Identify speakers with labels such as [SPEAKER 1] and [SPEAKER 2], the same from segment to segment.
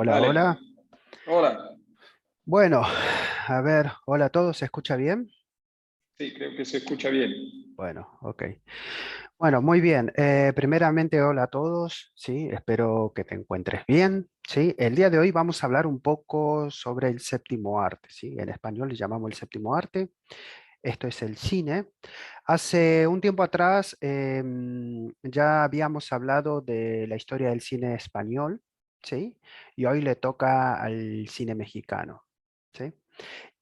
[SPEAKER 1] Hola,
[SPEAKER 2] Vale,
[SPEAKER 1] hola.
[SPEAKER 2] hola.
[SPEAKER 1] Bueno, a ver, hola a todos, ¿se escucha bien?
[SPEAKER 2] Sí, creo que se escucha bien.
[SPEAKER 1] Bueno, ok. Bueno, muy bien. Primeramente, hola a todos, sí, espero que te encuentres bien, sí. El día de hoy vamos a hablar un poco sobre el séptimo arte, sí. En español le llamamos el séptimo arte. Esto es el cine. Hace un tiempo atrás ya habíamos hablado de la historia del cine español, sí, y hoy le toca al cine mexicano, sí.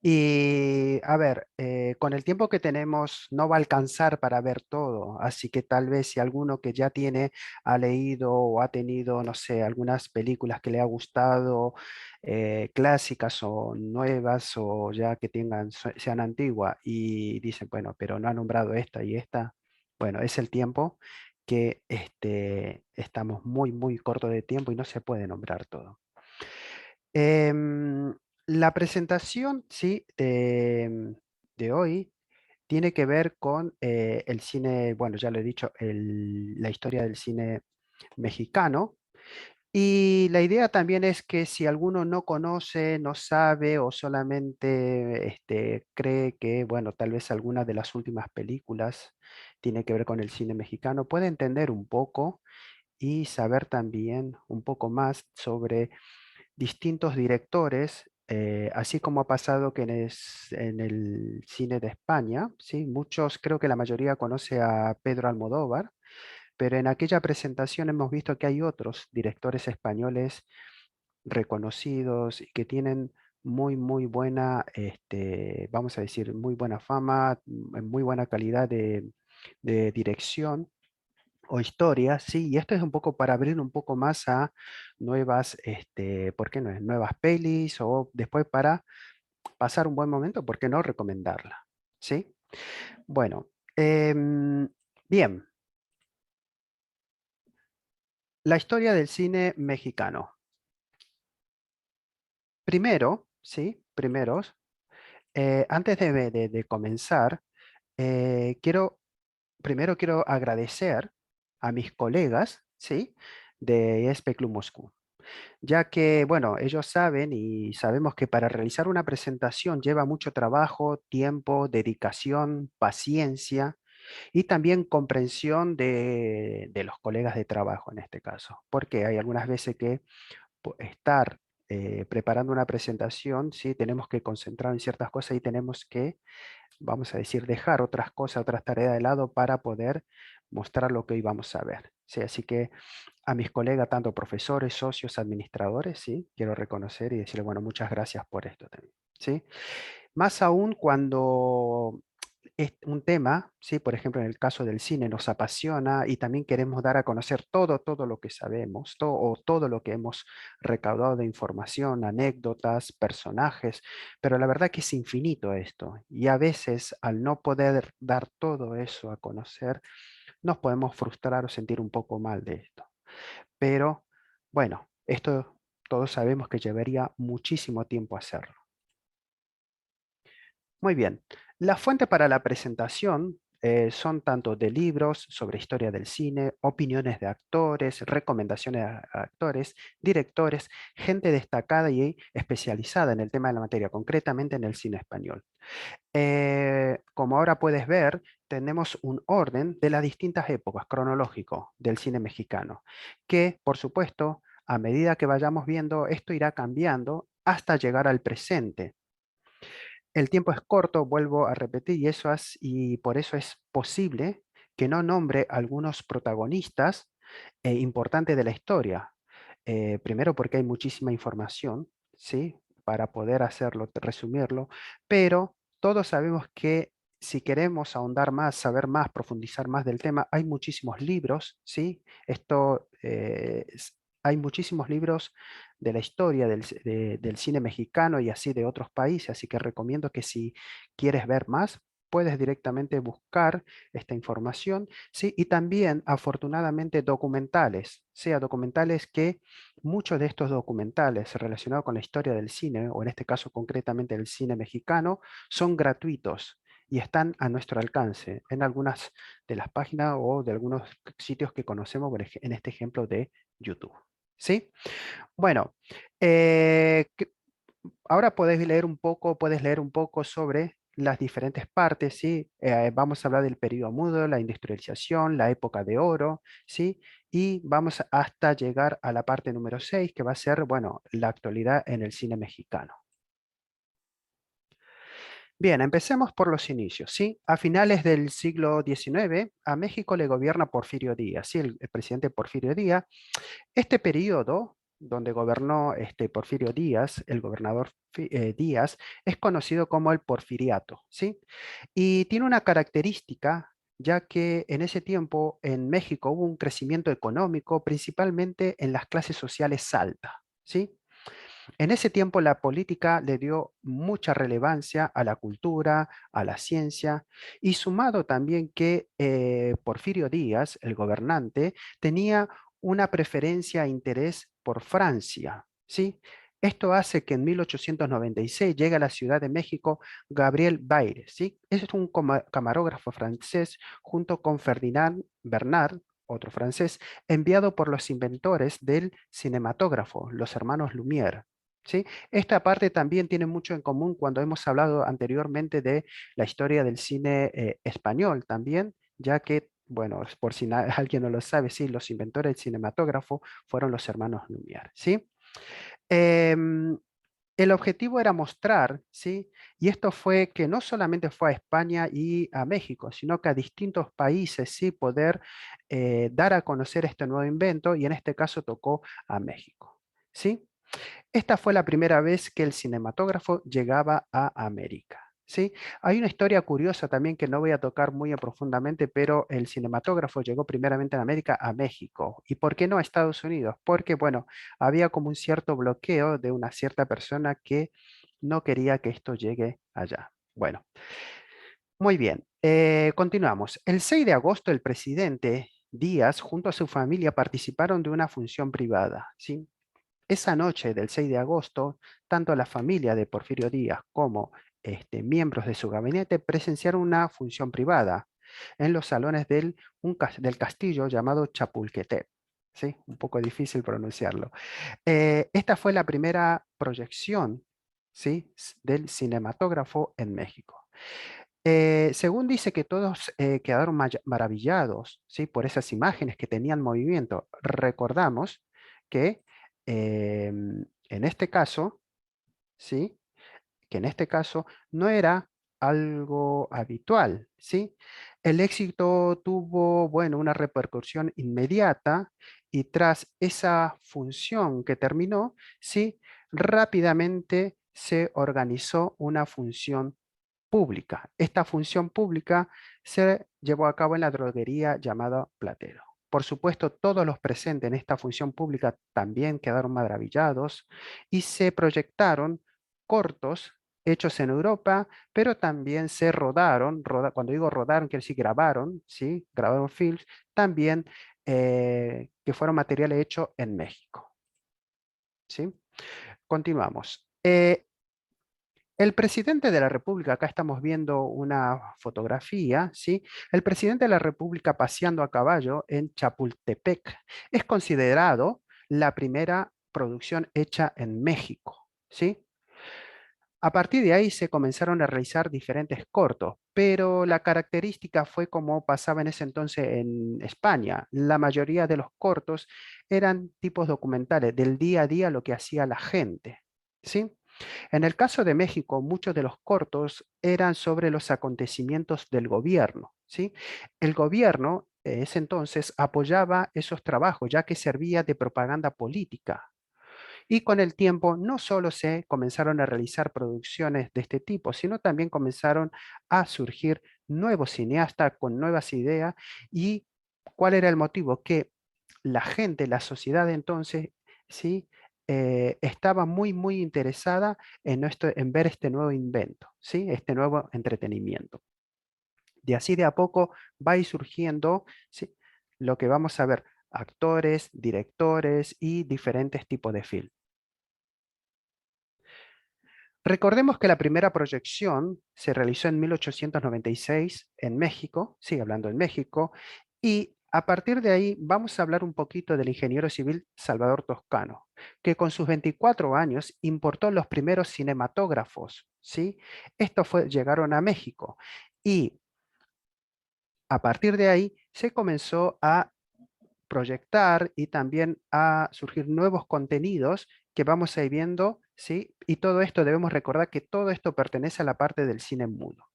[SPEAKER 1] Y a ver, con el tiempo que tenemos no va a alcanzar para ver todo, así que tal vez si alguno que ya tiene, ha leído o ha tenido, no sé, algunas películas que le ha gustado, clásicas o nuevas o ya que tengan, sean antiguas y dicen, bueno, pero no ha nombrado esta y esta, bueno, es el tiempo que estamos muy, muy corto de tiempo y no se puede nombrar todo. Em, la presentación, sí, de hoy tiene que ver con el cine, bueno, ya lo he dicho, la historia del cine mexicano. Y la idea también es que si alguno no conoce, no sabe o solamente cree que, bueno, tal vez alguna de las últimas películas tiene que ver con el cine mexicano, puede entender un poco y saber también un poco más sobre distintos directores, así como ha pasado que en el cine de España, ¿sí? Muchos, creo que la mayoría conoce a Pedro Almodóvar, pero en aquella presentación hemos visto que hay otros directores españoles reconocidos y que tienen muy, muy buena, vamos a decir, muy buena fama, muy buena calidad de dirección o historias, sí, y esto es un poco para abrir un poco más a nuevas, ¿por qué no? Nuevas pelis o después para pasar un buen momento, ¿por qué no recomendarla? ¿Sí? Bueno, bien, la historia del cine mexicano. Primero, ¿sí? Primeros, antes de comenzar, quiero, primero quiero agradecer a mis colegas, ¿sí? De ESPE Club Moscú. Ya que, bueno, ellos saben y sabemos que para realizar una presentación lleva mucho trabajo, tiempo, dedicación, paciencia y también comprensión de los colegas de trabajo en este caso, porque hay algunas veces que estar preparando una presentación, sí, tenemos que concentrar en ciertas cosas y tenemos que, vamos a decir, dejar otras cosas, otras tareas de lado para poder mostrar lo que hoy vamos a ver. Sí, así que a mis colegas, tanto profesores, socios, administradores, sí, quiero reconocer y decirle, bueno, muchas gracias por esto también, sí. Más aún cuando es un tema, sí, por ejemplo, en el caso del cine nos apasiona y también queremos dar a conocer todo, todo lo que sabemos, todo, o todo lo que hemos recaudado de información, anécdotas, personajes, pero la verdad que es infinito esto y a veces al no poder dar todo eso a conocer, nos podemos frustrar o sentir un poco mal de esto. Pero bueno, esto todos sabemos que llevaría muchísimo tiempo hacerlo. Muy bien. La fuente para la presentación son tanto de libros sobre historia del cine, opiniones de actores, recomendaciones a actores, directores, gente destacada y especializada en el tema de la materia, concretamente en el cine español. Como ahora puedes ver, tenemos un orden de las distintas épocas cronológico del cine mexicano, que por supuesto, a medida que vayamos viendo, esto irá cambiando hasta llegar al presente. El tiempo es corto, vuelvo a repetir, y por eso es posible que no nombre algunos protagonistas importantes de la historia. Primero porque hay muchísima información, ¿sí? Para poder hacerlo, resumirlo, pero todos sabemos que si queremos ahondar más, saber más, profundizar más del tema, hay muchísimos libros, ¿sí? Hay muchísimos libros de la historia del cine mexicano y así de otros países, así que recomiendo que si quieres ver más, puedes directamente buscar esta información, ¿sí? Y también, afortunadamente, documentales, sea documentales que muchos de estos documentales relacionados con la historia del cine, o en este caso concretamente el cine mexicano, son gratuitos y están a nuestro alcance en algunas de las páginas o de algunos sitios que conocemos, en este ejemplo de YouTube. ¿sí? Bueno, eh, que- ahora puedes leer un poco sobre las diferentes partes, ¿sí? Vamos a hablar del periodo mudo, la industrialización, la época de oro, ¿sí? Y vamos hasta llegar a la parte número 6, que va a ser, bueno, la actualidad en el cine mexicano. Bien, empecemos por los inicios, ¿sí? A finales del siglo XIX, a México le gobierna Porfirio Díaz, ¿sí? El presidente Porfirio Díaz. Este periodo donde gobernó Porfirio Díaz, el gobernador Díaz, es conocido como el Porfiriato, ¿sí? Y tiene una característica, ya que en ese tiempo en México hubo un crecimiento económico, principalmente en las clases sociales altas, ¿sí? En ese tiempo la política le dio mucha relevancia a la cultura, a la ciencia, y sumado también que Porfirio Díaz, el gobernante, tenía una preferencia e interés por Francia, ¿sí? Esto hace que en 1896 llegue a la Ciudad de México Gabriel Baire, ¿sí? Es un camarógrafo francés junto con Ferdinand Bernard, otro francés, enviado por los inventores del cinematógrafo, los hermanos Lumière. ¿Sí? Esta parte también tiene mucho en común cuando hemos hablado anteriormente de la historia del cine español también, ya que, bueno, por si alguien no lo sabe, sí, los inventores del cinematógrafo fueron los hermanos Lumière, ¿sí? Em, el objetivo era mostrar, ¿sí? Y esto fue que no solamente fue a España y a México, sino que a distintos países, ¿sí? Poder dar a conocer este nuevo invento y en este caso tocó a México, ¿sí? Esta fue la primera vez que el cinematógrafo llegaba a América. ¿Sí? Hay una historia curiosa también que no voy a tocar muy profundamente, pero el cinematógrafo llegó primeramente en América a México. ¿Y por qué no a Estados Unidos? Porque, bueno, había como un cierto bloqueo de una cierta persona que no quería que esto llegue allá. Bueno, muy bien. Continuamos. El 6 de agosto, el presidente Díaz, junto a su familia, participaron de una función privada. ¿Sí? Esa noche del 6 de agosto, tanto la familia de Porfirio Díaz como miembros de su gabinete presenciaron una función privada en los salones del castillo llamado Chapultepec. ¿Sí? Un poco difícil pronunciarlo. Esta fue la primera proyección, ¿sí? Del cinematógrafo en México. Según dice que todos quedaron maravillados, ¿sí? Por esas imágenes que tenían movimiento. Recordamos que en este caso, ¿sí? Que en este caso no era algo habitual, ¿sí? El éxito tuvo, bueno, una repercusión inmediata y tras esa función que terminó, ¿sí? Rápidamente se organizó una función pública. Esta función pública se llevó a cabo en la droguería llamada Platero. Por supuesto, todos los presentes en esta función pública también quedaron maravillados y se proyectaron cortos hechos en Europa, pero también se rodaron, cuando digo rodaron, quiero decir grabaron, ¿sí? Grabaron films, también que fueron materiales hechos en México, ¿sí? Continuamos. El presidente de la República, acá estamos viendo una fotografía, ¿sí? El presidente de la República paseando a caballo en Chapultepec es considerado la primera producción hecha en México, ¿sí? A partir de ahí se comenzaron a realizar diferentes cortos, pero la característica fue como pasaba en ese entonces en España. La mayoría de los cortos eran tipos documentales del día a día, lo que hacía la gente, ¿sí? En el caso de México, muchos de los cortos eran sobre los acontecimientos del gobierno, ¿sí? El gobierno, ese entonces, apoyaba esos trabajos, ya que servía de propaganda política. Y con el tiempo, no solo se comenzaron a realizar producciones de este tipo, sino también comenzaron a surgir nuevos cineastas con nuevas ideas. ¿Y cuál era el motivo? Que la gente, la sociedad de entonces, ¿sí? Estaba muy interesada en ver este nuevo invento, ¿sí? Este nuevo entretenimiento. De así de a poco va a ir surgiendo, ¿sí? Lo que vamos a ver, actores, directores y diferentes tipos de film. Recordemos que la primera proyección se realizó en 1896 en México, sigue hablando en México, y A partir de ahí vamos a hablar un poquito del ingeniero civil Salvador Toscano, que con sus 24 años importó los primeros cinematógrafos, ¿sí? Llegaron a México y a partir de ahí se comenzó a proyectar y también a surgir nuevos contenidos que vamos a ir viendo, ¿sí? Y todo esto debemos recordar que todo esto pertenece a la parte del cine mudo.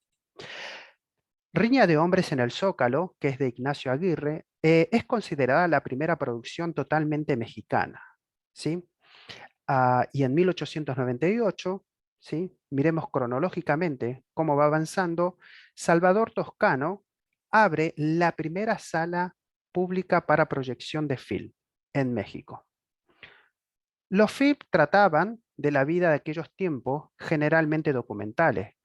[SPEAKER 1] Riña de hombres en el Zócalo, que es de Ignacio Aguirre, es considerada la primera producción totalmente mexicana, ¿sí? Y en 1898, ¿sí? Miremos cronológicamente cómo va avanzando, Salvador Toscano abre la primera sala pública para proyección de film en México. Los film trataban de la vida de aquellos tiempos, generalmente documentales,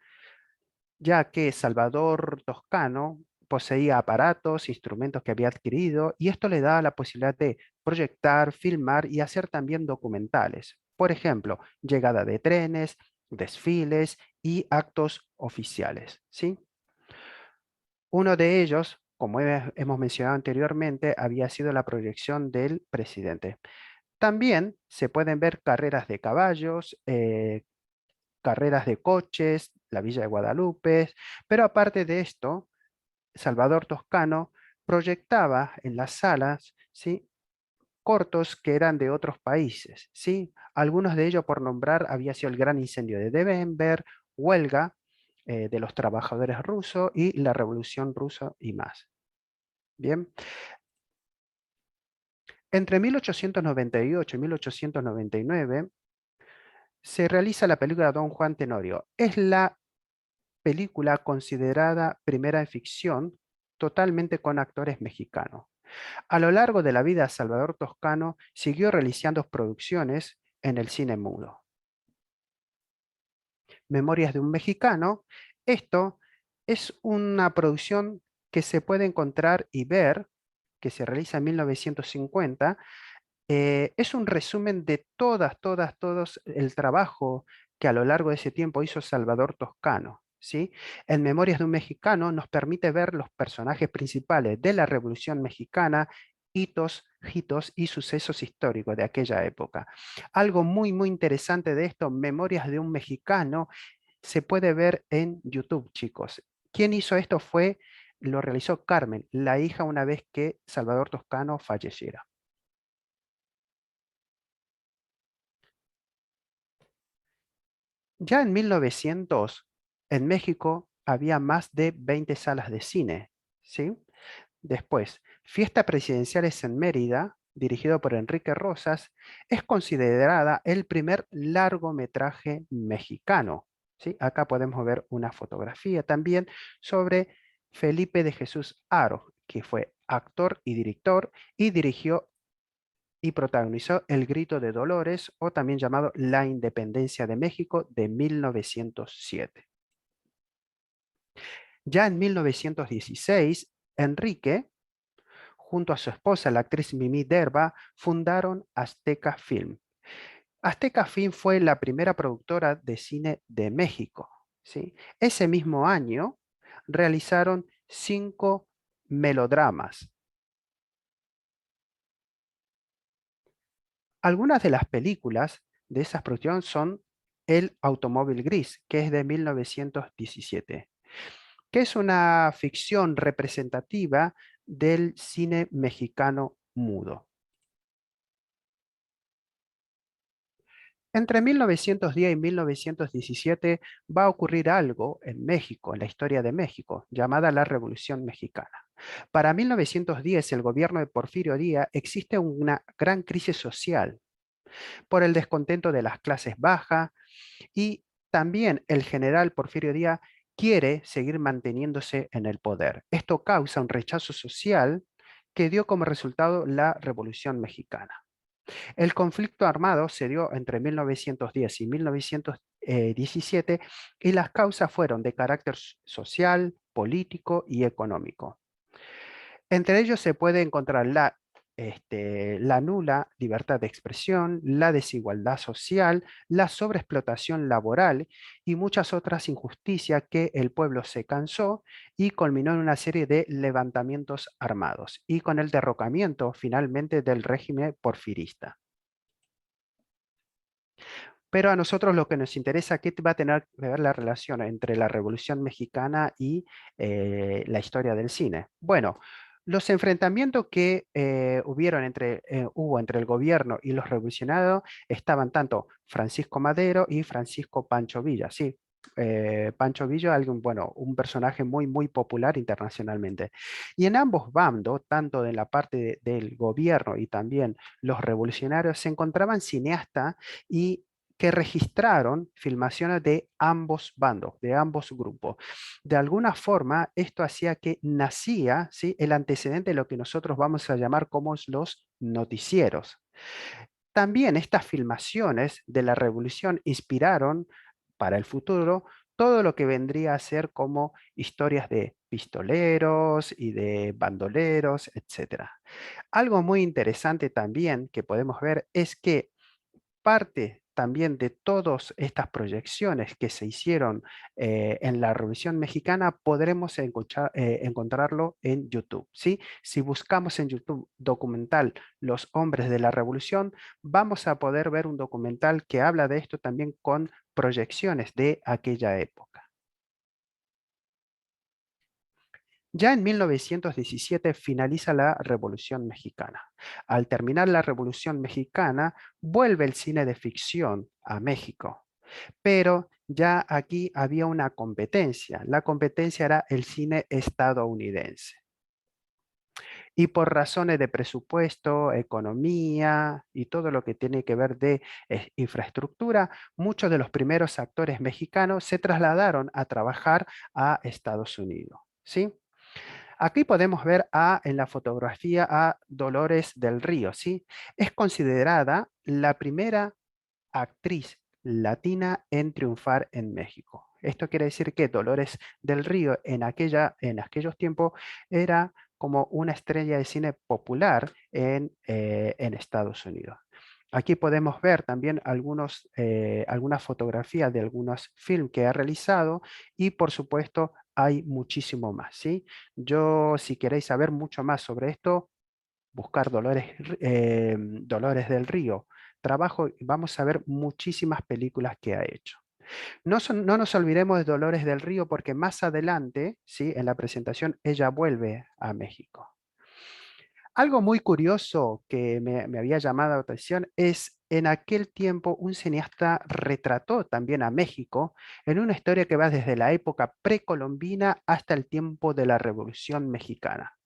[SPEAKER 1] ya que Salvador Toscano poseía aparatos, instrumentos que había adquirido, y esto le daba la posibilidad de proyectar, filmar y hacer también documentales. Por ejemplo, llegada de trenes, desfiles y actos oficiales, ¿sí? Uno de ellos, como hemos mencionado anteriormente, había sido la proyección del presidente. También se pueden ver carreras de caballos, carreras de coches, la Villa de Guadalupe, pero aparte de esto, Salvador Toscano proyectaba en las salas, ¿sí? cortos que eran de otros países, ¿sí? Algunos de ellos, por nombrar, había sido el gran incendio de Devember, huelga de los trabajadores rusos y la revolución rusa y más. Bien, entre 1898 y 1899 se realiza la película Don Juan Tenorio. Es la película considerada primera en ficción, totalmente con actores mexicanos. A lo largo de la vida, Salvador Toscano siguió realizando producciones en el cine mudo. Memorias de un mexicano. Esto es una producción que se puede encontrar y ver, que se realiza en 1950. Es un resumen de todos el trabajo que a lo largo de ese tiempo hizo Salvador Toscano, ¿sí? En Memorias de un Mexicano nos permite ver los personajes principales de la Revolución Mexicana, hitos y sucesos históricos de aquella época. Algo muy interesante de esto, Memorias de un Mexicano, se puede ver en YouTube, chicos. ¿Quién hizo esto? Lo realizó Carmen, la hija una vez que Salvador Toscano falleciera. Ya en 1900, en México había más de 20 salas de cine, ¿sí? Después, Fiestas Presidenciales en Mérida, dirigido por Enrique Rosas, es considerada el primer largometraje mexicano, ¿sí? Acá podemos ver una fotografía también sobre Felipe de Jesús Aro, que fue actor y director y dirigió y protagonizó El Grito de Dolores, o también llamado La Independencia de México, de 1907. Ya en 1916, Enrique, junto a su esposa, la actriz Mimi Derba, fundaron Azteca Film. Azteca Film fue la primera productora de cine de México, ¿sí? Ese mismo año realizaron 5 melodramas. Algunas de las películas de esas producciones son El Automóvil Gris, que es de 1917, que es una ficción representativa del cine mexicano mudo. Entre 1910 y 1917 va a ocurrir algo en México, en la historia de México, llamada la Revolución Mexicana. Para 1910, el gobierno de Porfirio Díaz, existe una gran crisis social por el descontento de las clases bajas, y también el general Porfirio Díaz quiere seguir manteniéndose en el poder. Esto causa un rechazo social que dio como resultado la Revolución Mexicana. El conflicto armado se dio entre 1910 y 1917 y las causas fueron de carácter social, político y económico. Entre ellos se puede encontrar la la nula libertad de expresión, la desigualdad social, la sobreexplotación laboral y muchas otras injusticias que el pueblo se cansó y culminó en una serie de levantamientos armados y con el derrocamiento finalmente del régimen porfirista. Pero a nosotros lo que nos interesa, ¿qué va a tener que ver la relación entre la Revolución Mexicana y la historia del cine? Bueno, los enfrentamientos que hubo entre el gobierno y los revolucionarios estaban tanto Francisco Madero y Francisco Pancho Villa. Sí, Pancho Villa, bueno, un personaje muy, muy popular internacionalmente. Y en ambos bandos, tanto de la parte del gobierno y también los revolucionarios, se encontraban cineastas y que registraron filmaciones de ambos bandos, de ambos grupos. De alguna forma, esto hacía que nacía, ¿sí?, el antecedente de lo que nosotros vamos a llamar como los noticieros. También estas filmaciones de la revolución inspiraron para el futuro todo lo que vendría a ser como historias de pistoleros y de bandoleros, etcétera. Algo muy interesante también que podemos ver es que parte también de todas estas proyecciones que se hicieron en la Revolución Mexicana, podremos encontrarlo en YouTube, ¿sí? Si buscamos en YouTube documental Los Hombres de la Revolución, vamos a poder ver un documental que habla de esto también con proyecciones de aquella época. Ya en 1917 finaliza la Revolución Mexicana. Al terminar la Revolución Mexicana, vuelve el cine de ficción a México, pero ya aquí había una competencia. La competencia era el cine estadounidense. Y por razones de presupuesto, economía y todo lo que tiene que ver de infraestructura, muchos de los primeros actores mexicanos se trasladaron a trabajar a Estados Unidos. ¿Sí? Aquí podemos ver en la fotografía a Dolores del Río, ¿sí? Es considerada la primera actriz latina en triunfar en México. Esto quiere decir que Dolores del Río en aquellos tiempos era como una estrella de cine popular en Estados Unidos. Aquí podemos ver también algunas fotografías de algunos films que ha realizado y por supuesto hay muchísimo más, ¿sí? Yo, si queréis saber mucho más sobre esto, buscar Dolores del Río. Trabajo, vamos a ver muchísimas películas que ha hecho. No nos olvidemos de Dolores del Río porque más adelante, ¿sí?, en la presentación, ella vuelve a México. Algo muy curioso que me había llamado la atención es en aquel tiempo un cineasta retrató también a México en una historia que va desde la época precolombina hasta el tiempo de la Revolución Mexicana.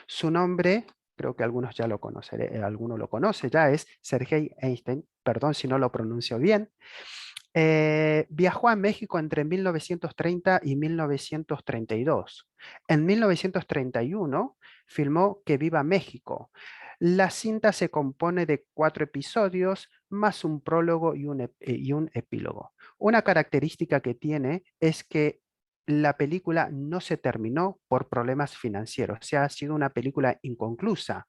[SPEAKER 1] Su nombre, creo que algunos ya lo conocen, alguno lo conoce ya, es Sergei Einstein, perdón si no lo pronuncio bien. Viajó a México entre 1930 y 1932. En 1931 filmó Que Viva México. La cinta se compone de 4 episodios más un prólogo y un epílogo. Una característica que tiene es que la película no se terminó por problemas financieros, o sea, ha sido una película inconclusa.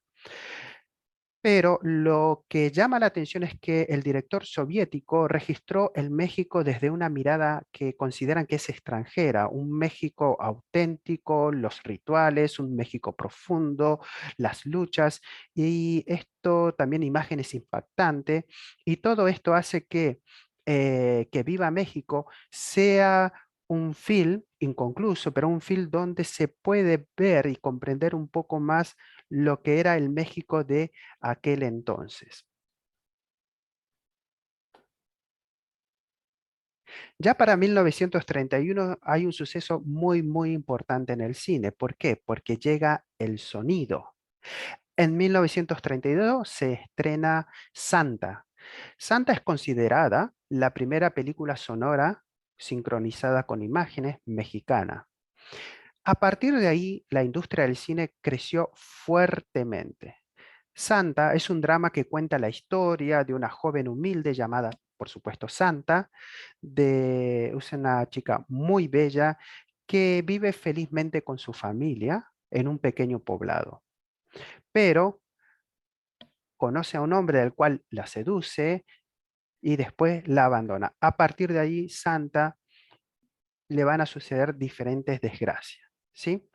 [SPEAKER 1] Pero lo que llama la atención es que el director soviético registró el México desde una mirada que consideran que es extranjera, un México auténtico, los rituales, un México profundo, las luchas, y esto también imágenes impactantes, y todo esto hace que Viva México sea un film inconcluso, pero un film donde se puede ver y comprender un poco más lo que era el México de aquel entonces. Ya para 1931 hay un suceso muy, muy importante en el cine. ¿Por qué? Porque llega el sonido. En 1932 se estrena Santa. Santa es considerada la primera película sonora sincronizada con imágenes mexicana. A partir de ahí, la industria del cine creció fuertemente. Santa es un drama que cuenta la historia de una joven humilde llamada, por supuesto, Santa, es una chica muy bella que vive felizmente con su familia en un pequeño poblado. Pero conoce a un hombre del cual la seduce y después la abandona. A partir de ahí, Santa le van a suceder diferentes desgracias. ¿Sí?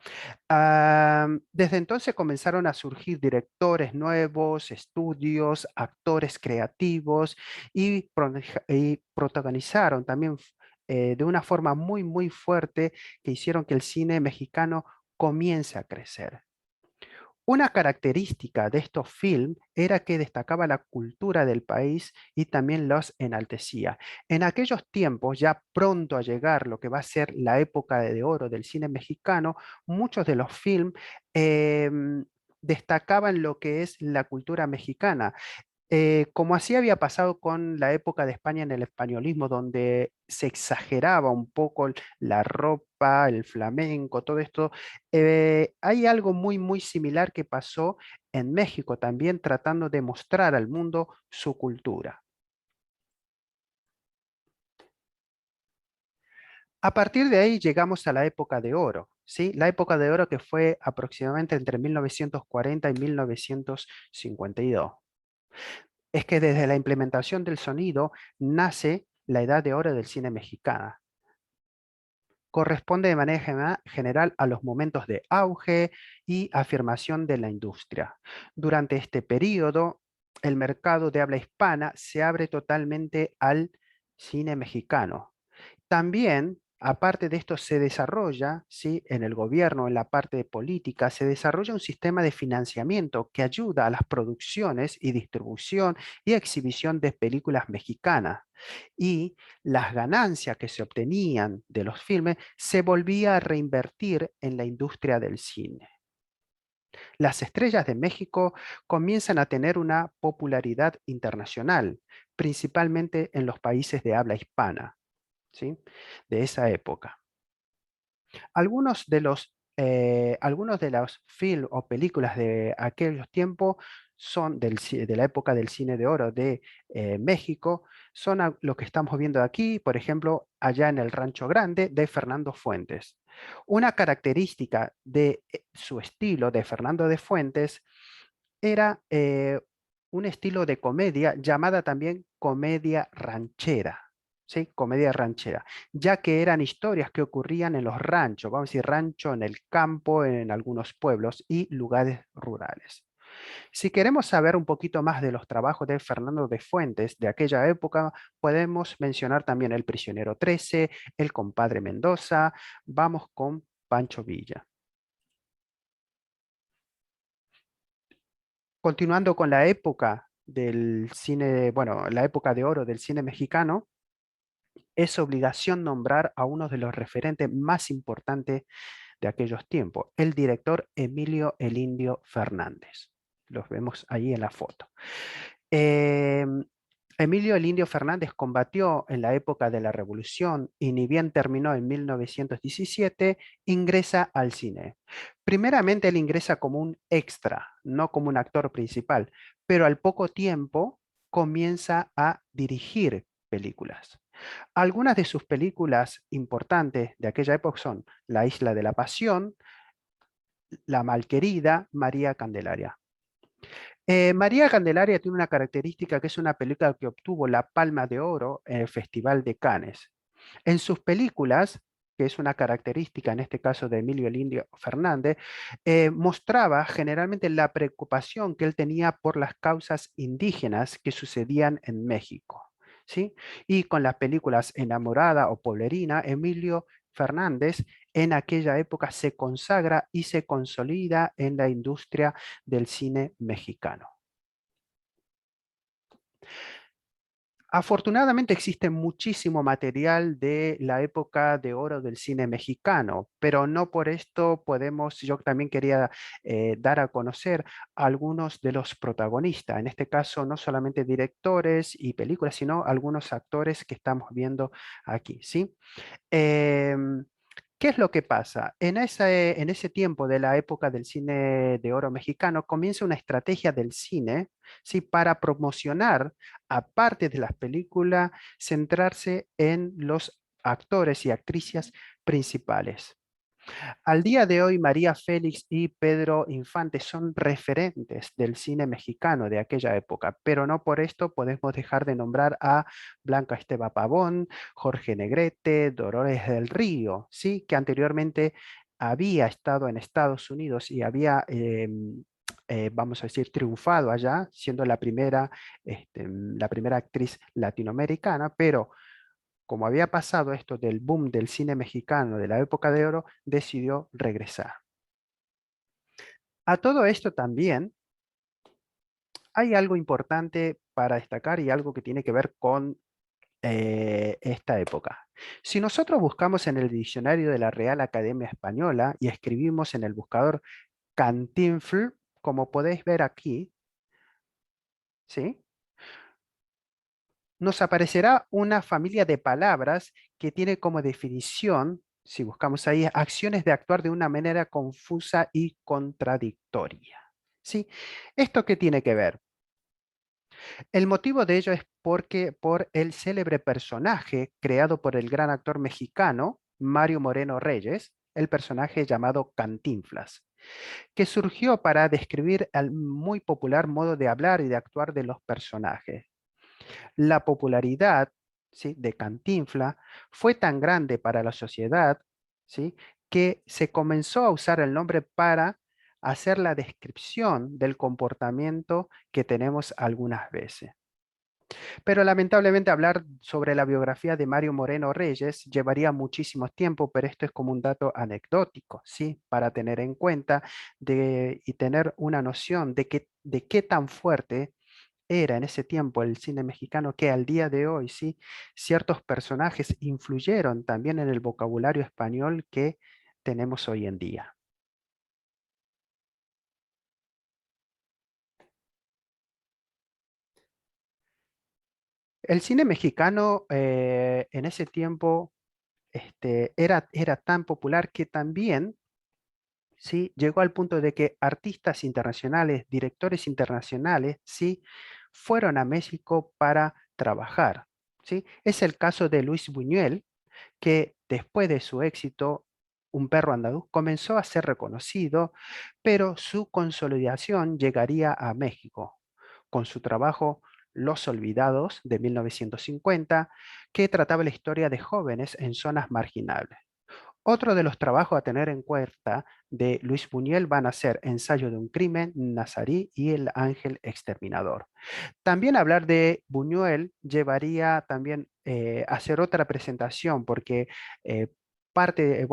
[SPEAKER 1] Desde entonces comenzaron a surgir directores nuevos, estudios, actores creativos y protagonizaron también de una forma muy, muy fuerte que hicieron que el cine mexicano comience a crecer. Una característica de estos films era que destacaba la cultura del país y también los enaltecía. En aquellos tiempos, ya pronto a llegar lo que va a ser la época de oro del cine mexicano, muchos de los films destacaban lo que es la cultura mexicana. Como así había pasado con la época de España en el españolismo, donde se exageraba un poco la ropa, el flamenco, todo esto, hay algo muy, muy similar que pasó en México también, tratando de mostrar al mundo su cultura. A partir de ahí llegamos a la época de oro, ¿sí? La época de oro que fue aproximadamente entre 1940 y 1952. Es que desde la implementación del sonido nace la edad de oro del cine mexicano. Corresponde de manera general a los momentos de auge y afirmación de la industria. Durante este periodo, el mercado de habla hispana se abre totalmente al cine mexicano. También, aparte de esto, se desarrolla, ¿sí? En el gobierno, en la parte de política, se desarrolla un sistema de financiamiento que ayuda a las producciones y distribución y exhibición de películas mexicanas. Y las ganancias que se obtenían de los filmes se volvía a reinvertir en la industria del cine. Las estrellas de México comienzan a tener una popularidad internacional, principalmente en los países de habla hispana. ¿Sí? De esa época. Algunos de los films o películas de aquellos tiempos son de la época del cine de oro de México, son lo que estamos viendo aquí, por ejemplo, allá en el Rancho Grande de Fernando Fuentes. Una característica de su estilo de Fernando de Fuentes era un estilo de comedia llamada también comedia ranchera. ¿Sí? Comedia ranchera, ya que eran historias que ocurrían en los ranchos, vamos a decir rancho en el campo, en algunos pueblos y lugares rurales. Si queremos saber un poquito más de los trabajos de Fernando de Fuentes de aquella época, podemos mencionar también El Prisionero 13, El Compadre Mendoza, vamos con Pancho Villa. Continuando con la época del cine, bueno, la época de oro del cine mexicano, es obligación nombrar a uno de los referentes más importantes de aquellos tiempos, el director Emilio El Indio Fernández. Los vemos ahí en la foto. Eh, Emilio El Indio Fernández combatió en la época de la Revolución y ni bien terminó en 1917, ingresa al cine. Primeramente él ingresa como un extra, no como un actor principal, pero al poco tiempo comienza a dirigir películas. Algunas de sus películas importantes de aquella época son La Isla de la Pasión, La Malquerida, María Candelaria. María Candelaria tiene una característica que es una película que obtuvo la Palma de Oro en el Festival de Cannes. En sus películas, que es una característica en este caso de Emilio El Indio Fernández, mostraba generalmente la preocupación que él tenía por las causas indígenas que sucedían en México. ¿Sí? Y con las películas Enamorada o Polerina, Emilio Fernández en aquella época se consagra y se consolida en la industria del cine mexicano. Afortunadamente existe muchísimo material de la época de oro del cine mexicano, pero no por esto podemos, yo también quería dar a conocer a algunos de los protagonistas, en este caso no solamente directores y películas, sino algunos actores que estamos viendo aquí, ¿sí? Em, ¿Qué es lo que pasa? En ese tiempo de la época del cine de oro mexicano, comienza una estrategia del cine, ¿sí? Para promocionar, aparte de las películas, centrarse en los actores y actrices principales. Al día de hoy, María Félix y Pedro Infante son referentes del cine mexicano de aquella época, pero no por esto podemos dejar de nombrar a Blanca Esteba Pavón, Jorge Negrete, Dolores del Río, ¿sí? Que anteriormente había estado en Estados Unidos y había, vamos a decir, triunfado allá, siendo la primera actriz latinoamericana, pero como había pasado esto del boom del cine mexicano de la época de oro, decidió regresar. A todo esto también hay algo importante para destacar y algo que tiene que ver con esta época. Si nosotros buscamos en el diccionario de la Real Academia Española y escribimos en el buscador Cantinfl, como podéis ver aquí, ¿sí? Nos aparecerá una familia de palabras que tiene como definición, si buscamos ahí, acciones de actuar de una manera confusa y contradictoria. ¿Sí? ¿Esto qué tiene que ver? El motivo de ello es porque por el célebre personaje creado por el gran actor mexicano Mario Moreno Reyes, el personaje llamado Cantinflas, que surgió para describir el muy popular modo de hablar y de actuar de los personajes. La popularidad, ¿sí?, de Cantinfla fue tan grande para la sociedad, ¿sí?, que se comenzó a usar el nombre para hacer la descripción del comportamiento que tenemos algunas veces. Pero lamentablemente hablar sobre la biografía de Mario Moreno Reyes llevaría muchísimo tiempo, pero esto es como un dato anecdótico, ¿sí? Para tener en cuenta y tener una noción de qué tan fuerte era en ese tiempo el cine mexicano, que al día de hoy, sí, ciertos personajes influyeron también en el vocabulario español que tenemos hoy en día. El cine mexicano en ese tiempo era tan popular que también, ¿sí?, llegó al punto de que artistas internacionales, directores internacionales, ¿sí?, fueron a México para trabajar, ¿sí? Es el caso de Luis Buñuel, que después de su éxito, Un perro andaluz comenzó a ser reconocido, pero su consolidación llegaría a México con su trabajo Los Olvidados de 1950, que trataba la historia de jóvenes en zonas marginales. Otro de los trabajos a tener en cuenta de Luis Buñuel van a ser Ensayo de un crimen, Nazarí y El ángel exterminador. También hablar de Buñuel llevaría también a hacer otra presentación, porque parte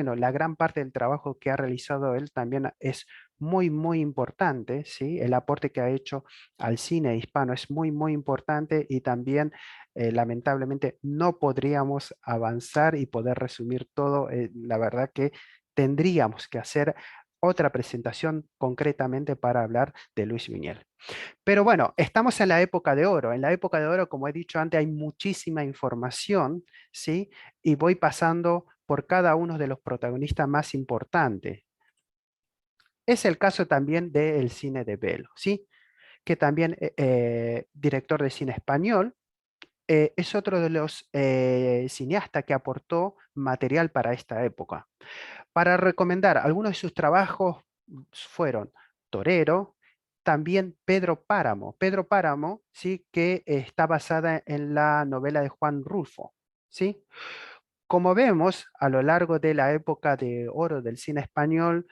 [SPEAKER 1] no, la gran parte del trabajo que ha realizado él también es muy, muy importante, ¿sí? El aporte que ha hecho al cine hispano es muy, muy importante y también, lamentablemente, no podríamos avanzar y poder resumir todo. La verdad que tendríamos que hacer otra presentación concretamente para hablar de Luis Buñuel. Pero bueno, estamos en la época de oro. En la época de oro, como he dicho antes, hay muchísima información, ¿sí? Y voy pasando por cada uno de los protagonistas más importantes. Es el caso también del cine de Belo, ¿sí? Que también, director de cine español, es otro de los cineastas que aportó material para esta época. Para recomendar, algunos de sus trabajos fueron Torero, también Pedro Páramo. Pedro Páramo, sí, que está basada en la novela de Juan Rulfo, ¿sí? Como vemos, a lo largo de la época de oro del cine español,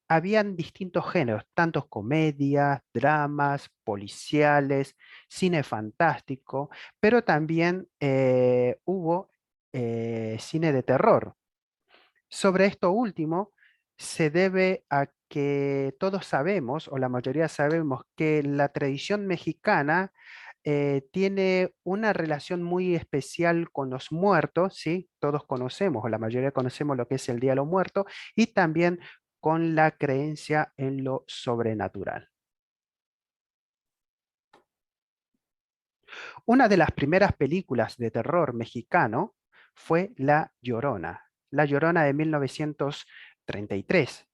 [SPEAKER 1] habían distintos géneros, tantos comedias, dramas, policiales, cine fantástico, pero también hubo cine de terror. Sobre esto último, se debe a que todos sabemos, o la mayoría sabemos, que la tradición mexicana tiene una relación muy especial con los muertos, ¿sí? Todos conocemos, o la mayoría conocemos lo que es el Día de los Muertos, y también con la creencia en lo sobrenatural. Una de las primeras películas de terror mexicano fue La Llorona de 1933.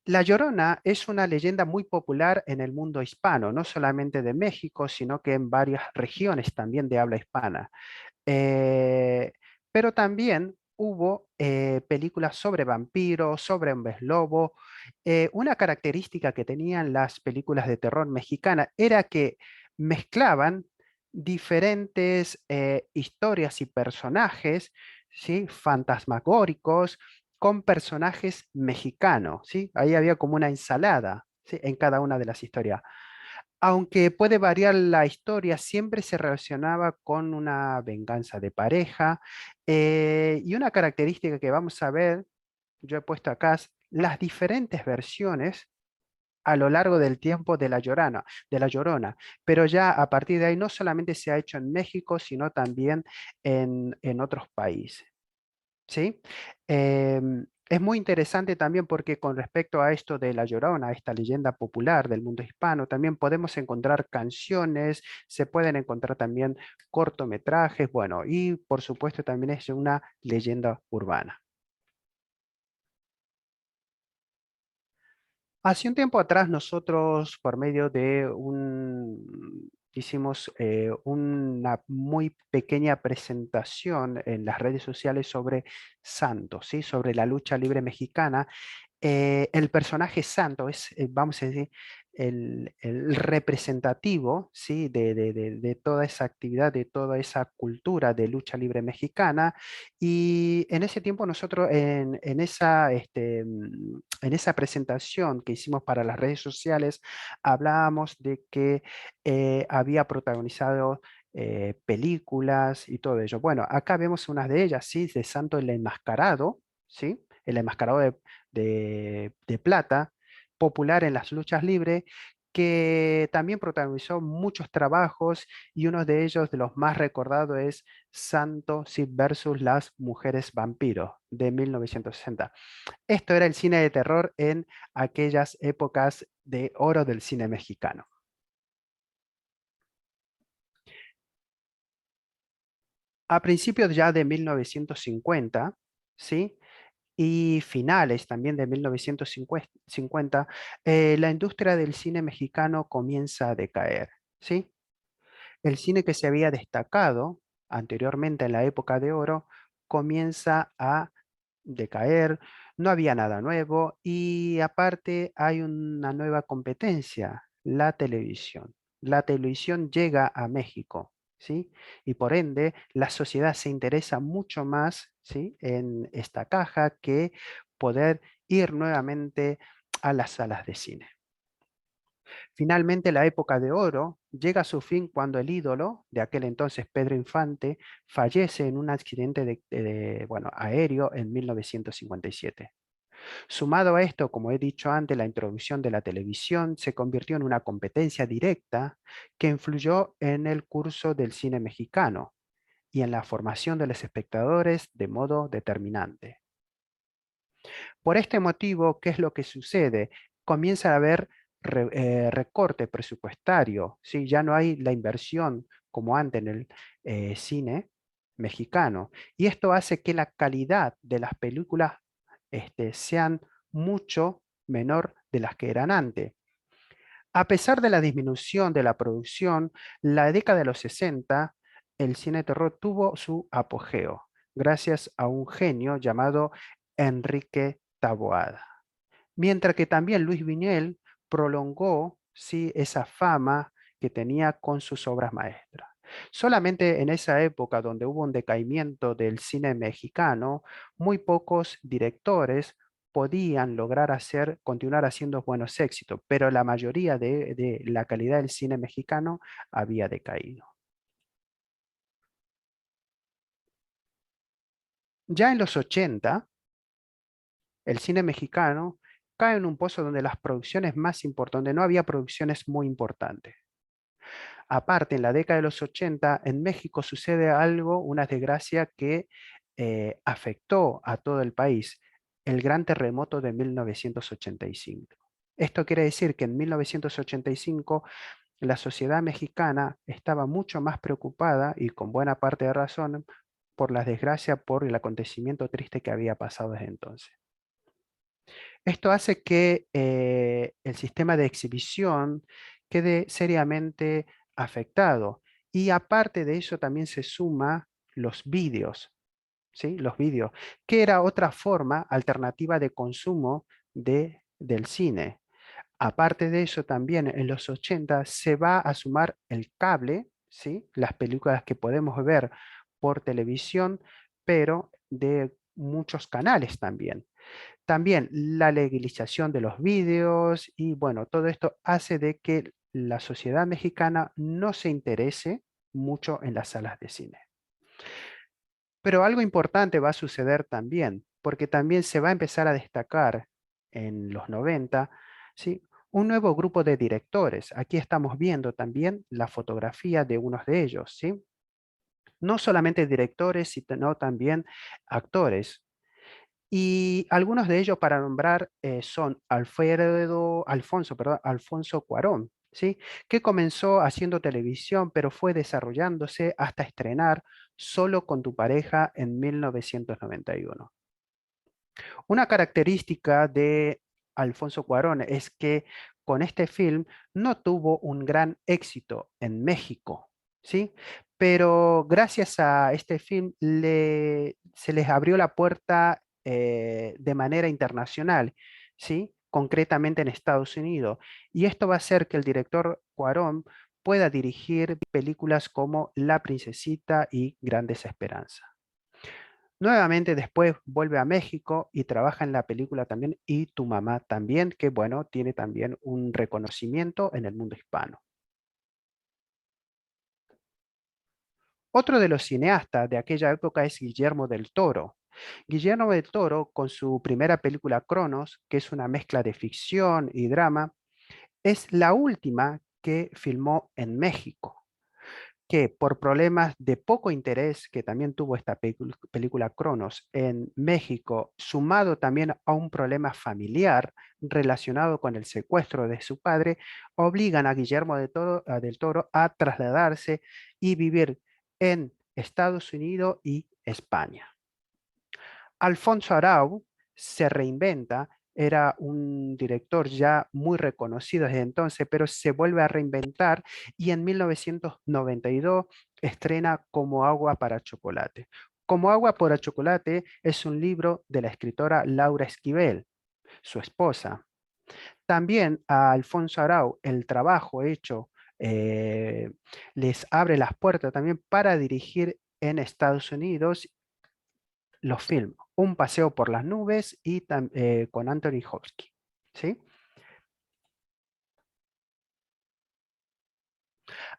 [SPEAKER 1] La Llorona es una leyenda muy popular en el mundo hispano, no solamente de México, sino que en varias regiones también de habla hispana. Eh, pero también hubo películas sobre vampiros, sobre hombres lobo. Una característica que tenían las películas de terror mexicana era que mezclaban diferentes historias y personajes, ¿sí? Fantasmagóricos con personajes mexicanos, ¿sí? Ahí había como una ensalada, ¿sí? En cada una de las historias. Aunque puede variar la historia, siempre se relacionaba con una venganza de pareja. Y una característica que vamos a ver, yo he puesto acá, las diferentes versiones a lo largo del tiempo de la Llorona, pero ya a partir de ahí no solamente se ha hecho en México, sino también en otros países. ¿Sí? Es muy interesante también porque con respecto a esto de La Llorona, esta leyenda popular del mundo hispano, también podemos encontrar canciones, se pueden encontrar también cortometrajes, bueno, y por supuesto también es una leyenda urbana. Hace un tiempo atrás nosotros por medio de hicimos una muy pequeña presentación en las redes sociales sobre Santos, ¿sí? Sobre la lucha libre mexicana. El personaje santo es, vamos a decir, el representativo, ¿sí? De toda esa actividad, de toda esa cultura de lucha libre mexicana. Y en ese tiempo nosotros, en esa presentación que hicimos para las redes sociales, hablábamos de que había protagonizado películas y todo ello. Bueno, acá vemos unas de ellas, ¿sí? De Santo el Enmascarado, ¿sí? El Enmascarado de plata, popular en las luchas libres, que también protagonizó muchos trabajos y uno de ellos, de los más recordados, es Santo Cid versus las mujeres vampiros de 1960. Esto era el cine de terror en aquellas épocas de oro del cine mexicano. A principios ya de 1950, ¿sí? Y finales también de 1950, la industria del cine mexicano comienza a decaer, ¿sí? El cine que se había destacado anteriormente en la época de oro comienza a decaer, no había nada nuevo y aparte hay una nueva competencia, la televisión. La televisión llega a México, ¿sí? Y por ende la sociedad se interesa mucho más, ¿sí? En esta caja que poder ir nuevamente a las salas de cine. Finalmente, la época de oro llega a su fin cuando el ídolo de aquel entonces, Pedro Infante, fallece en un accidente bueno, aéreo en 1957. Sumado a esto, como he dicho antes, la introducción de la televisión se convirtió en una competencia directa que influyó en el curso del cine mexicano y en la formación de los espectadores de modo determinante. Por este motivo, ¿qué es lo que sucede? Comienza a haber recorte presupuestario, ¿sí? Ya no hay la inversión como antes en el cine mexicano. Y esto hace que la calidad de las películas sean mucho menor de las que eran antes. A pesar de la disminución de la producción, la década de los 60, el cine de terror tuvo su apogeo, gracias a un genio llamado Enrique Taboada. Mientras que también Luis Buñuel prolongó, sí, esa fama que tenía con sus obras maestras. Solamente en esa época donde hubo un decaimiento del cine mexicano, muy pocos directores podían lograr continuar haciendo buenos éxitos, pero la mayoría de la calidad del cine mexicano había decaído. Ya en los 80, el cine mexicano cae en un pozo donde las producciones más importantes, donde no había producciones muy importantes. Aparte, en la década de los 80, en México sucede algo, una desgracia que afectó a todo el país, el gran terremoto de 1985. Esto quiere decir que en 1985 la sociedad mexicana estaba mucho más preocupada y con buena parte de razón por la desgracia, por el acontecimiento triste que había pasado desde entonces. Esto hace que el sistema de exhibición quede seriamente afectado. Y aparte de eso también se suma los vídeos. ¿sí? Los vídeos, que era otra forma alternativa de consumo del cine. Aparte de eso, también en los 80 se va a sumar el cable, ¿sí? Las películas que podemos ver por televisión, pero de muchos canales también. También la legalización de los vídeos y bueno, todo esto hace de que la sociedad mexicana no se interese mucho en las salas de cine. Pero algo importante va a suceder también, porque también se va a empezar a destacar en los 90, ¿sí? Un nuevo grupo de directores. Aquí estamos viendo también la fotografía de unos de ellos, ¿sí? No solamente directores, sino también actores. Y algunos de ellos para nombrar son Alfonso Cuarón, ¿sí? Que comenzó haciendo televisión, pero fue desarrollándose hasta estrenar Solo con tu pareja en 1991. Una característica de Alfonso Cuarón es que con este film no tuvo un gran éxito en México, ¿sí? Pero gracias a este film se les abrió la puerta de manera internacional, ¿sí? Concretamente en Estados Unidos. Y esto va a hacer que el director Cuarón pueda dirigir películas como La Princesita y Grandes Esperanzas. Nuevamente después vuelve a México y trabaja en la película también Y tu mamá también, que bueno, tiene también un reconocimiento en el mundo hispano. Otro de los cineastas de aquella época es Guillermo del Toro. Guillermo del Toro, con su primera película Cronos, que es una mezcla de ficción y drama, es la última que filmó en México, que por problemas de poco interés que también tuvo esta película Cronos en México, sumado también a un problema familiar relacionado con el secuestro de su padre, obligan a Guillermo del Toro a trasladarse y vivir en Estados Unidos y España. Alfonso Arau se reinventa, era un director ya muy reconocido desde entonces, pero se vuelve a reinventar y en 1992 estrena Como agua para chocolate. Como agua para chocolate es un libro de la escritora Laura Esquivel, su esposa. También a Alfonso Arau el trabajo hecho les abre las puertas también para dirigir en Estados Unidos los films Un paseo por las nubes y con Anthony Hopkins, ¿sí?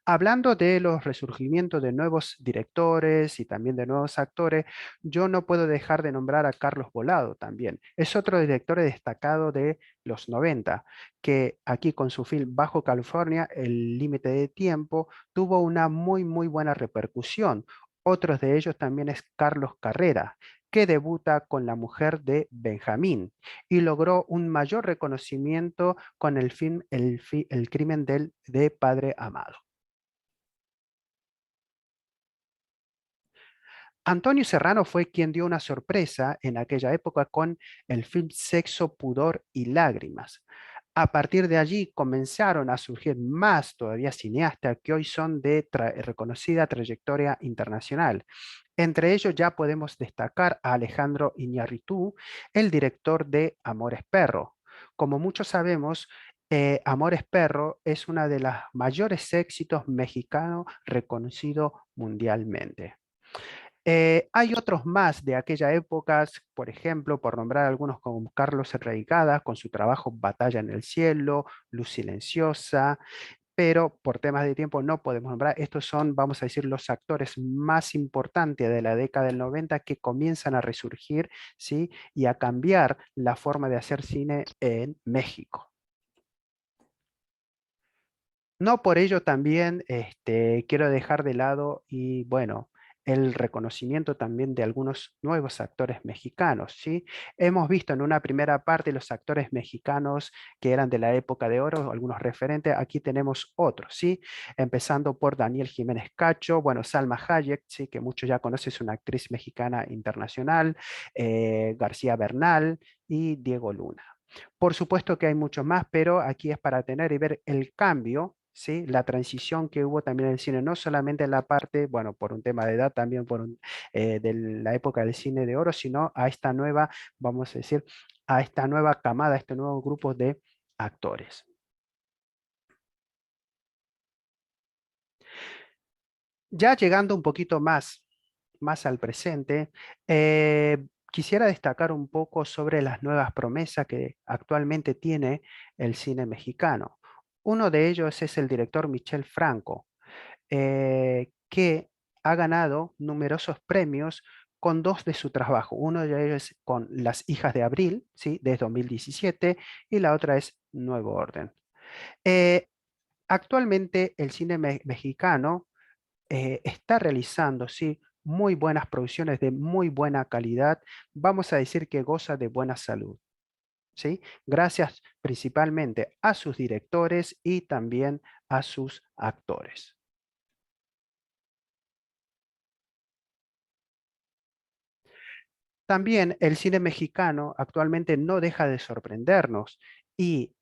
[SPEAKER 1] Hablando de los resurgimientos de nuevos directores y también de nuevos actores, yo no puedo dejar de nombrar a Carlos Volado también. Es otro director destacado de los 90, que aquí con su film Bajo California, El límite de tiempo, tuvo una muy buena repercusión. Otros de ellos también es Carlos Carrera, que debuta con La mujer de Benjamín y logró un mayor reconocimiento con el film El crimen de Padre Amado. Antonio Serrano fue quien dio una sorpresa en aquella época con el film Sexo, Pudor y Lágrimas. A partir de allí comenzaron a surgir más todavía cineastas que hoy son de reconocida trayectoria internacional. Entre ellos ya podemos destacar a Alejandro Iñárritu, el director de Amores Perro. Como muchos sabemos, Amores Perro es una de las mayores éxitos mexicanos reconocido mundialmente. Hay otros más de aquella época, por ejemplo, por nombrar algunos como Carlos Reigada, con su trabajo Batalla en el Cielo, Luz Silenciosa, pero por temas de tiempo no podemos nombrar. Estos son, vamos a decir, los actores más importantes de la década del 90 que comienzan a resurgir, ¿sí? Y a cambiar la forma de hacer cine en México. No por ello también quiero dejar de lado y bueno, el reconocimiento también de algunos nuevos actores mexicanos, ¿sí? Hemos visto en una primera parte los actores mexicanos que eran de la época de oro, algunos referentes, aquí tenemos otros, ¿sí? Empezando por Daniel Jiménez Cacho, bueno, Salma Hayek, ¿sí? Que muchos ya conocen, es una actriz mexicana internacional, García Bernal y Diego Luna. Por supuesto que hay muchos más, pero aquí es para tener y ver el cambio ¿sí? La transición que hubo también en el cine, no solamente en la parte, bueno, por un tema de edad, también de la época del cine de oro, sino a esta nueva, vamos a decir, a esta nueva camada, a este nuevo grupo de actores. Ya llegando un poquito más al presente, quisiera destacar un poco sobre las nuevas promesas que actualmente tiene el cine mexicano. Uno de ellos es el director Michel Franco, que ha ganado numerosos premios con dos de su trabajo. Uno de ellos es con Las Hijas de Abril, ¿sí? De 2017, y la otra es Nuevo Orden. Eh, Actualmente el cine mexicano está realizando, sí, muy buenas producciones de muy buena calidad. Vamos a decir que goza de buena salud, ¿sí? Gracias principalmente a sus directores y también a sus actores. También el cine mexicano actualmente no deja de sorprendernos y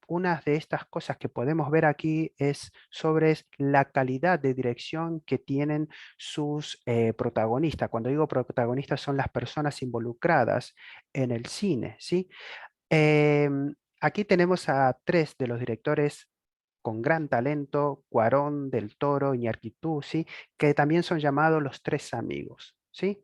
[SPEAKER 1] una de estas cosas que podemos ver aquí es sobre la calidad de dirección que tienen sus protagonistas. Cuando digo protagonistas son las personas involucradas en el cine, ¿sí? Aquí tenemos a tres de los directores con gran talento, Cuarón, Del Toro, Iñárritu, ¿sí? Que también son llamados los tres amigos, ¿sí?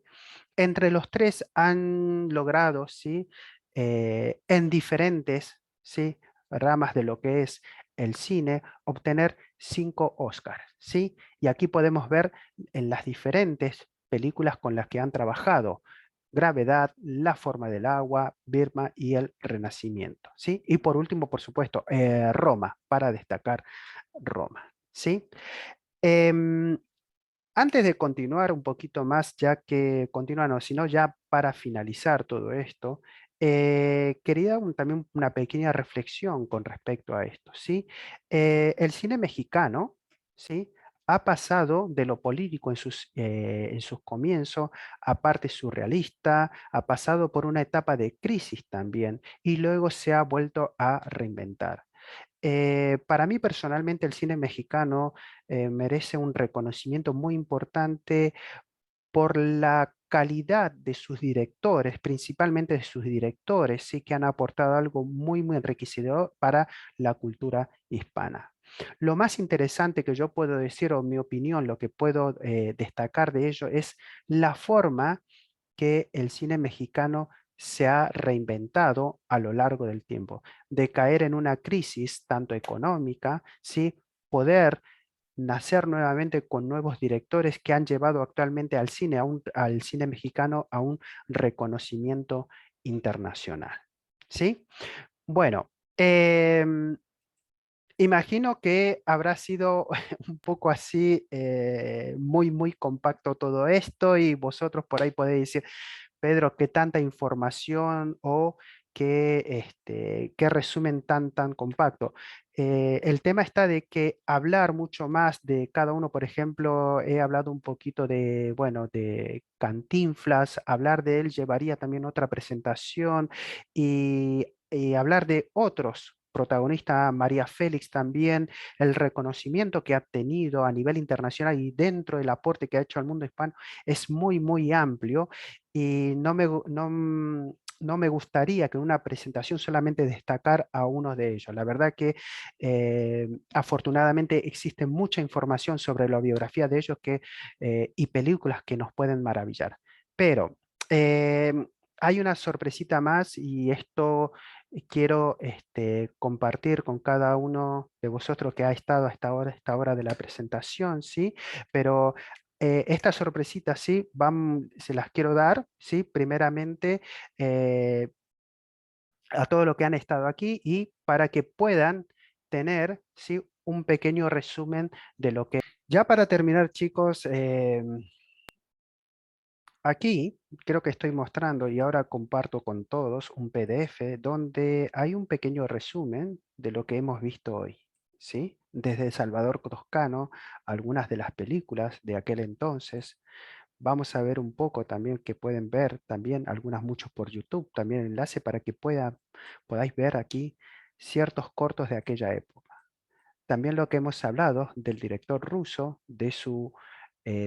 [SPEAKER 1] Entre los tres han logrado, ¿sí? En diferentes, ¿sí? ramas de lo que es el cine, obtener 5 Oscars, ¿sí? Y aquí podemos ver en las diferentes películas con las que han trabajado. Gravedad, La forma del agua, Birma y El Renacimiento, ¿sí? Y por último, por supuesto, Roma, para destacar Roma, ¿sí? Em, Antes de continuar un poquito más, ya que continúa, no, sino ya para finalizar todo esto, quería también una pequeña reflexión con respecto a esto, ¿sí? El cine mexicano, ¿sí? Ha pasado de lo político en sus comienzos a parte surrealista, ha pasado por una etapa de crisis también y luego se ha vuelto a reinventar. Para mí personalmente el cine mexicano merece un reconocimiento muy importante por la calidad de sus directores, principalmente de sus directores, sí que han aportado algo muy enriquecedor para la cultura hispana. Lo más interesante que yo puedo decir, o mi opinión, lo que puedo destacar de ello es la forma que el cine mexicano se ha reinventado a lo largo del tiempo, de caer en una crisis tanto económica, ¿sí? Poder nacer nuevamente con nuevos directores que han llevado actualmente al cine, al cine mexicano a un reconocimiento internacional. ¿Sí? Bueno, imagino que habrá sido un poco así, muy compacto todo esto y vosotros por ahí podéis decir, Pedro, qué tanta información o qué resumen tan compacto. El tema está de que hablar mucho más de cada uno, por ejemplo, he hablado un poquito de, bueno, de Cantinflas, hablar de él llevaría también otra presentación y hablar de otros protagonistas, María Félix también, el reconocimiento que ha tenido a nivel internacional y dentro del aporte que ha hecho al mundo hispano es muy amplio y no me gustaría que en una presentación solamente destacar a uno de ellos. La verdad que afortunadamente existe mucha información sobre la biografía de ellos y películas que nos pueden maravillar. Pero eh, hay una sorpresita más y esto quiero compartir con cada uno de vosotros que ha estado hasta ahora, esta hora de la presentación, ¿sí? Pero estas sorpresitas, sí, se las quiero dar, sí, primeramente eh, a todos los que han estado aquí y para que puedan tener, sí, un pequeño resumen de lo que... Ya para terminar, chicos, aquí creo que estoy mostrando y ahora comparto con todos un PDF donde hay un pequeño resumen de lo que hemos visto hoy, ¿sí? Desde Salvador Toscano, algunas de las películas de aquel entonces. Vamos a ver un poco también que pueden ver también algunas muchos por YouTube, también el enlace para que podáis ver aquí ciertos cortos de aquella época. también lo que hemos hablado del director ruso, de su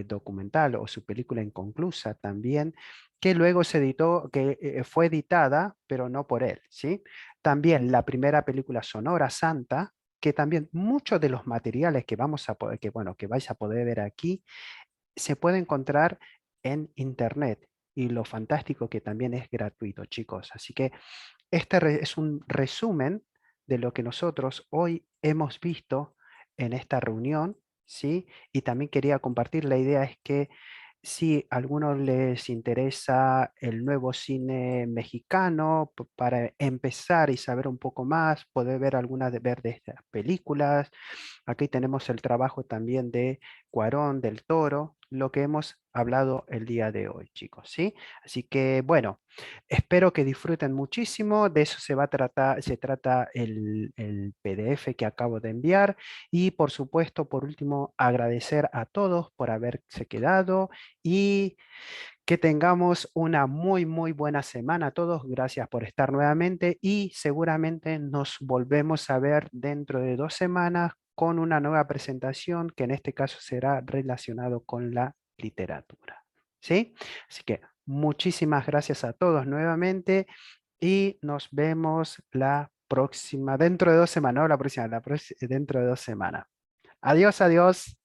[SPEAKER 1] documental o su película inconclusa también, que luego se editó, que fue editada, pero no por él, ¿sí? También la primera película sonora, Santa, que también muchos de los materiales que vamos a poder, que bueno, que vais a poder ver aquí, se puede encontrar en internet. Y lo fantástico que también es gratuito, chicos. Así que es un resumen de lo que nosotros hoy hemos visto en esta reunión, ¿sí? Y también quería compartir, la idea es que si a algunos les interesa el nuevo cine mexicano, para empezar y saber un poco más, poder ver algunas de estas películas. Aquí tenemos el trabajo también de Cuarón, del Toro, lo que hemos hablado el día de hoy, chicos, ¿sí? Así que, bueno, espero que disfruten muchísimo. De eso se va a tratar, se trata el PDF que acabo de enviar. Y por supuesto, por último, agradecer a todos por haberse quedado y que tengamos una muy, muy buena semana a todos. Gracias por estar nuevamente y seguramente nos volvemos a ver dentro de 2 semanas con una nueva presentación que en este caso será relacionado con la literatura. ¿Sí? Así que muchísimas gracias a todos nuevamente y nos vemos la próxima, dentro de 2 semanas, no la próxima, dentro de 2 semanas. Adiós, adiós.